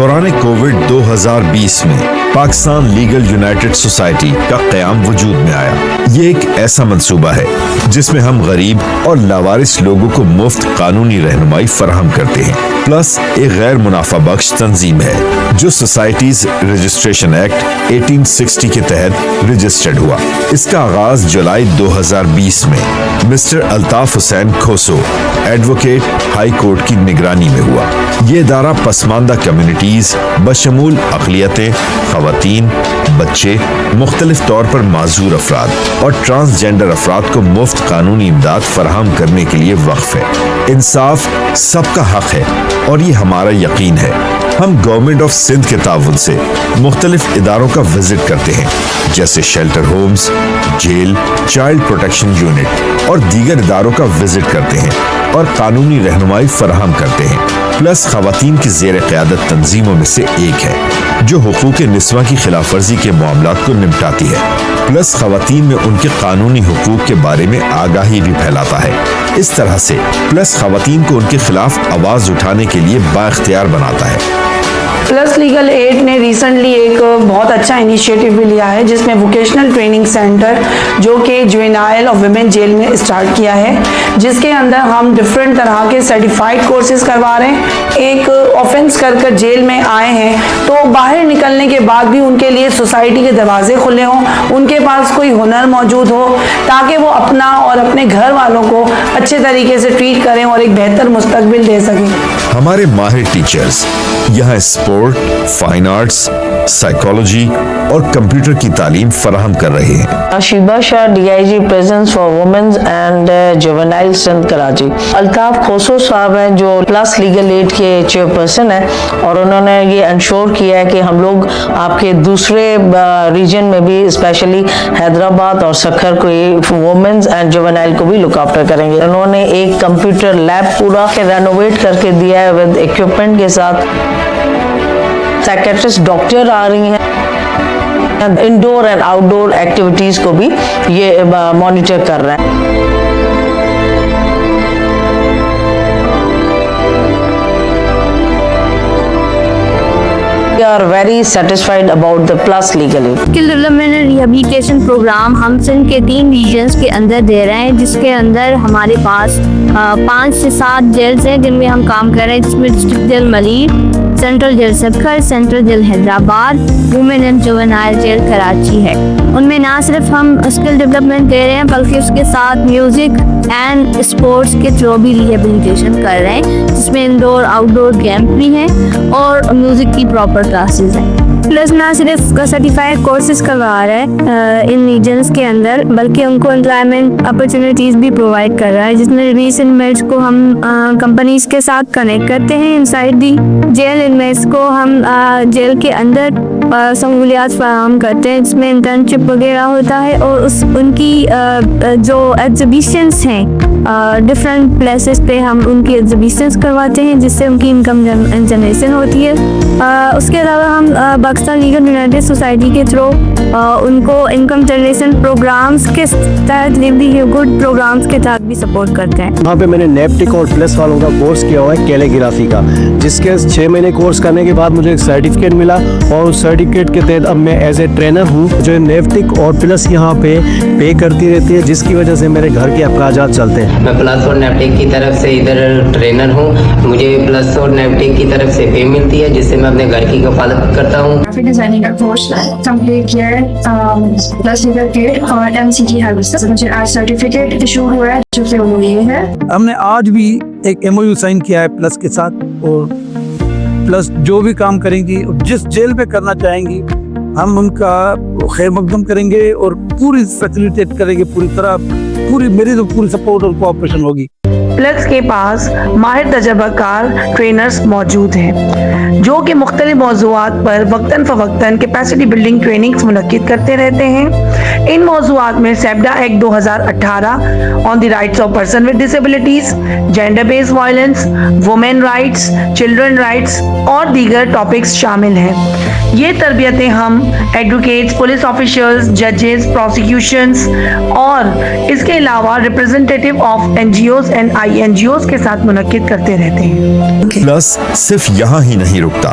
دوران کووڈ 2020 میں Pakistan legal United society کا قیام وجود میں آیا۔ یہ ایک ایسا منصوبہ ہے جس میں ہم غریب اور لاوارث لوگوں کو مفت قانونی رہنمائی فراہم کرتے ہیں، پلس ایک غیر منافع بخش تنظیم ہے جو سوسائٹیز رجسٹریشن ایکٹ 1860 کے تحت رجسٹرڈ ہوا۔ اس کا آغاز جولائی 2020 میں mister Altaf Hussain Khoso advocate high court کی نگرانی میں ہوا۔ یہ ادارہ پسماندہ کمیونٹیز بشمول اقلیتیں، خواتین، بچے، مختلف طور پر معذور افراد اور ٹرانسجینڈر افراد کو مفت قانونی امداد فراہم کرنے کے لیے وقف ہے۔ انصاف سب کا حق ہے اور یہ ہمارا یقین ہے۔ ہم گورنمنٹ آف سندھ کے تعاون سے مختلف اداروں کا وزٹ کرتے ہیں، جیسے shelter homes, jail, child protection unit اور دیگر اداروں کا وزٹ کرتے ہیں اور قانونی رہنمائی فراہم کرتے ہیں۔ پلس خواتین کی زیر قیادت تنظیموں میں سے ایک ہے جو حقوق نسواں کی خلاف ورزی کے معاملات کو نمٹاتی ہے، پلس خواتین میں ان کے قانونی حقوق کے بارے میں آگاہی بھی پھیلاتا ہے۔ اس طرح سے پلس خواتین کو ان کے خلاف آواز اٹھانے کے لیے بااختیار بناتا ہے۔ پلس لیگل ایڈ نے ریسنٹلی ایک بہت اچھا انیشیٹو بھی لیا ہے جس میں ووکیشنل ٹریننگ سینٹر جو کہ جوینائل اور ویمن جیل میں اسٹارٹ کیا ہے، جس کے اندر ہم ڈفرینٹ طرح کے سرٹیفائڈ کورسز کروا رہے ہیں۔ ایک آفینس کر جیل میں آئے ہیں تو باہر نکلنے کے بعد بھی ان کے لیے سوسائٹی کے دروازے کھلے ہوں، ان کے پاس کوئی ہنر موجود ہو تاکہ وہ اپنا اور اپنے گھر والوں کو اچھے طریقے سے ٹریٹ کریں اور ایک بہتر مستقبل دے سکیں۔ ہمارے ماہر ٹیچرز یہاں اسپورٹ، فائن آرٹس، سائیکالوجی اور کمپیوٹر کی تعلیم فراہم کر رہے ہیں۔ Shiba Shah DIG prisons for women's and juvenile Sindh Karachi. Altaf Khoso sahab ہیں جو پلس لیگل ایڈ کے چیئرپرسن ہیں اور انہوں نے یہ انشور کیا ہے کہ ہم لوگ آپ کے دوسرے ریجن میں بھی اسپیشلی حیدرآباد اور سکھر کو وومنز اینڈ جوینائل کو بھی لک آفٹر کریں گے۔ انہوں نے ایک کمپیوٹر لیب پورا رینوویٹ کر کے دیا ہے ود ایکوپمنٹ کے ساتھ۔ سائیکیٹرسٹ ڈاکٹر آ رہی ہیں، indoor and outdoor activities کو بھی یہ مانیٹر کر رہے ہیں۔ We are very satisfied about the plus legal aid. Skill development and rehabilitation programme ہم سندھ کے 3 ریجنز کے اندر دے رہے ہیں، جس کے اندر ہمارے پاس 5 سے 7 جیلز ہیں جن میں ہم کام کر رہے ہیں، جس میں district jail Malir, central jail Sukkur, central jail Hyderabad, woman and juvenile jail Karachi ہے۔ ان میں نہ صرف ہم اسکل ڈیولپمنٹ دے رہے ہیں بلکہ اس کے ساتھ میوزک اینڈ اسپورٹس کے تھرو بھی ریہیبلیٹیشن کر رہے ہیں، جس میں انڈور آؤٹ ڈور کیمپ بھی ہیں اور میوزک کی پراپر کلاسز ہیں۔ پلس نہ صرف سرٹیفائڈ کورسز کروا رہا ہے ان ریجنس کے اندر بلکہ ان کو امپلائمنٹ اپرچونیٹیز بھی پرووائڈ کر رہا ہے، جس میں ریلیز انمیٹس کو ہم کمپنیز کے ساتھ کنیکٹ کرتے ہیں انسائڈ دی جیل۔ انمیٹس کو ہم جیل کے اندر سہولیات فراہم کرتے ہیں، جس میں انٹرنشپ وغیرہ ہوتا ہے اور ان کی جو ایگزیبیشنس ہیں ڈفرینٹ پلیسز پہ ہم ان کی ایگزیبیشنس کرواتے ہیں، جس سے ان کی انکم جنریشن ہوتی ہے۔ اس کے علاوہ ہم پاکستان لیگل یونائٹڈ سوسائٹی کے تھرو ان کو انکم جنریشن پروگرامز کے تحت لیولیہڈ پروگرامز کے تحت بھی سپورٹ کرتے ہیں۔ وہاں پہ میں نے نیپٹک اور پلس والوں کا کورس کیا ہوا ہے کیلیگرافی کا، جس کے 6 مہینے کورس کرنے کے بعد مجھے ایک سرٹیفکیٹ ملا اور اس سرٹیفکیٹ کے تحت اب میں ایز اے ٹرینر ہوں جو نیپٹک اور پلس یہاں پے کرتی رہتی ہے، جس کی وجہ سے میرے گھر کے اخراجات چلتے ہیں۔ میں پلس اور نیپٹک کی طرف سے ادھر ٹرینر ہوں، مجھے پلس اور نیپٹک کی طرف سے پے ملتی ہے جس سے میں اپنے گھر کی کفالت کرتا ہوں۔ گرافک ڈیزائننگ کا کورس کمپلیٹ کیا ہے پلس لیگل ایڈ اور MCT ہیلپ سے مجھے آج سرٹیفکیٹ ایشو ہوا ہے جو کہ وہ یہ ہے۔ ہم نے آج بھی ایک MOU سائن کیا ہے پلس کے ساتھ، اور پلس جو بھی کام کریں گی جس جیل میں کرنا چاہیں گی ہم ان کا خیر مقدم کریں گے اور پوری فیسیلیٹیٹ کریں گے، پوری طرح میری تو پوری سپورٹ اور کوآپریشن ہوگی۔ پلس کے پاس ماہر تجربہ کار ٹرینرز موجود ہیں جو کہ مختلف موضوعات پر وقتاً فوقتاً کیپیسٹی بلڈنگ ٹریننگز منعقد کرتے رہتے ہیں۔ ان موضوعات میں سیپڈا act 2018 on the rights of person with disabilities, gender based violence, women rights, children rights اور دیگر ٹاپکس شامل ہیں۔ یہ تربیتیں ہم ایڈوکیٹس، پولیس آفیشرز، ججز، پروسیکیوشنز اور اس کے علاوہ ریپرزینٹیٹیو آف NGOs اینڈ INGOs کے ساتھ منعقد کرتے رہتے ہیں۔ پلس صرف یہاں ہی نہیں رکتا،